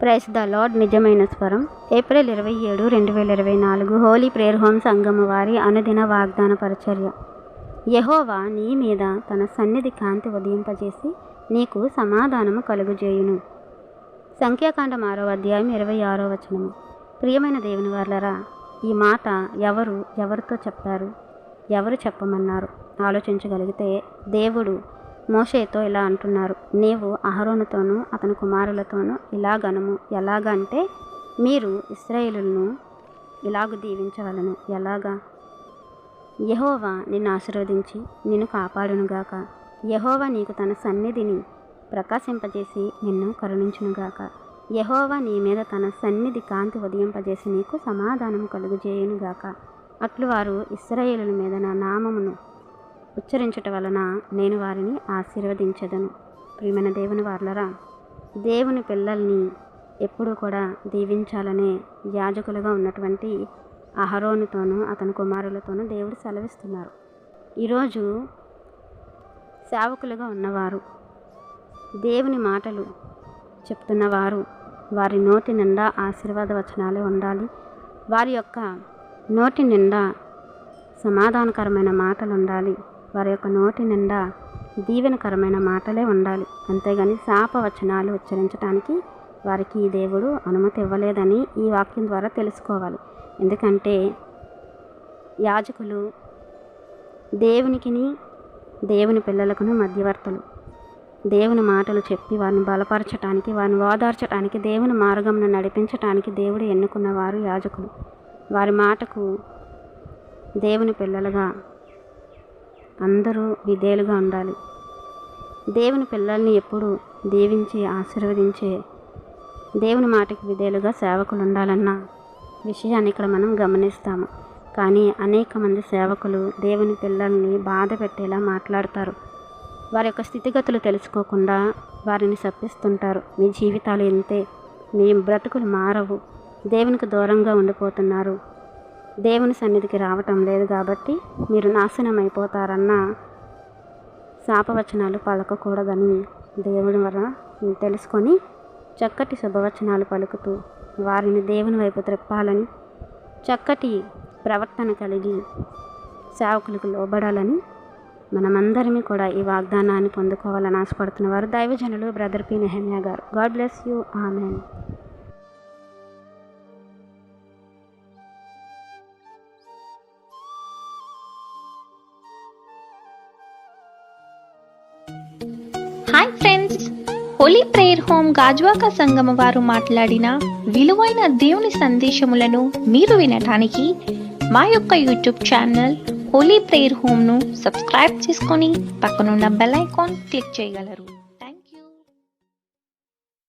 Praise the lord. నిజమైన స్వరం. April 27, 2024 Holi prayer home సంఘము వారి అనుదిన వాగ్దాన పరిచర్య. యెహోవా నీ మీద తన సన్నిధి కాంతి ఉదయింపజేసి నీకు సమాధానము కలుగుజేయును. సంఖ్యాకాండం 6వ అధ్యాయం 26వ వచనము. ప్రియమైన దేవుని వారలారా, ఈ మాట ఎవరితో చెప్పారు? ఎవరు చెప్పమన్నారు? ఆలోచించగలిగితే దేవుడు మోషేతో ఇలా అంటున్నారు, నీవు అహరోనుతోనూ అతని కుమారులతోనూ ఇలాగనము. ఎలాగంటే, మీరు ఇశ్రాయేలును ఇలాగ దీవించవలను. ఎలాగా? యెహోవా నిన్ను ఆశీర్వదించి నిన్ను కాపాడునుగాక. యెహోవా నీకు తన సన్నిధిని ప్రకాశింపజేసి నిన్ను కరుణించునుగాక. యెహోవా నీ మీద తన సన్నిధి కాంతి ఉదయింపజేసి నీకు సమాధానం కలుగుజేయునుగాక. అట్లు వారు ఇశ్రాయేలుల మీద నా నామమును ఉచ్చరించుట వలన నేను వారిని ఆశీర్వదించెదను. ప్రియమైన దేవుని వారలారా, దేవుని పిల్లల్ని ఎప్పుడూ కూడా దీవించాలనే యాజకులుగా ఉన్నటువంటి అహరోనుతోనూ అతని కుమారులతోనూ దేవుడు సెలవిస్తున్నారు. ఈరోజు సేవకులుగా ఉన్నవారు, దేవుని మాటలు చెప్తున్నవారు, వారి నోటి నిండా ఆశీర్వాద వచనాలే ఉండాలి. వారి యొక్క నోటి నిండా సమాధానకరమైన మాటలు ఉండాలి. వారి యొక్క నోటి నిండా దీవెనకరమైన మాటలే ఉండాలి. అంతేగాని శాపవచనాలు ఉచ్చరించడానికి వారికి దేవుడు అనుమతి ఇవ్వలేదని ఈ వాక్యం ద్వారా తెలుసుకోవాలి. ఎందుకంటే యాజకులు దేవునికిని దేవుని పిల్లలకును మధ్యవర్తులు. దేవుని మాటలు చెప్పి వారిని బలపరచటానికి, వారిని ఓదార్చటానికి, దేవుని మార్గంను నడిపించటానికి దేవుడు ఎన్నుకున్నవారు యాజకులు. వారి మాటకు దేవుని పిల్లలుగా అందరూ విధేయులుగా ఉండాలి. దేవుని పిల్లల్ని ఎప్పుడు దీవించి ఆశీర్వదించే దేవుని మాటకి విధేయులుగా సేవకులు ఉండాలన్న విషయాన్ని ఇక్కడ మనం గమనిస్తాము. కానీ అనేక మంది సేవకులు దేవుని పిల్లల్ని బాధ పెట్టేలా మాట్లాడతారు. వారి యొక్క స్థితిగతులు తెలుసుకోకుండా వారిని శపిస్తుంటారు. మీ జీవితాలు ఇంతే, మీ బ్రతుకులు మారవు, దేవునికి దూరంగా ఉండిపోతున్నారు, దేవుని సన్నిధికి రావటం లేదు కాబట్టి మీరు నాశనం అయిపోతారన్న శాపవచనాలు పలకకూడదని దేవుని వల్ల తెలుసుకొని చక్కటి శుభవచనాలు పలుకుతూ వారిని దేవుని వైపు త్రిప్పాలని, చక్కటి ప్రవర్తన కలిగి సేవకులకు లోబడాలని మనమందరినీ కూడా ఈ వాగ్దానాన్ని పొందుకోవాలని ఆశపడుతున్నవారు దైవజనులు బ్రదర్ పి. నెహెమ్యా గారు. God bless you. Amen. Hi friends, holy prayer home Gajuwaka సంఘం వారు మాట్లాడిన విలువైన దేవుని సందేశములను మీరు వినటానికి మా యొక్క యూట్యూబ్ ఛానల్ హోలీ ప్రేయర్ హోమ్ను సబ్స్క్రైబ్ చేసుకొని పక్కనున్న బెల్ ఐకాన్ క్లిక్ చేయగలరు.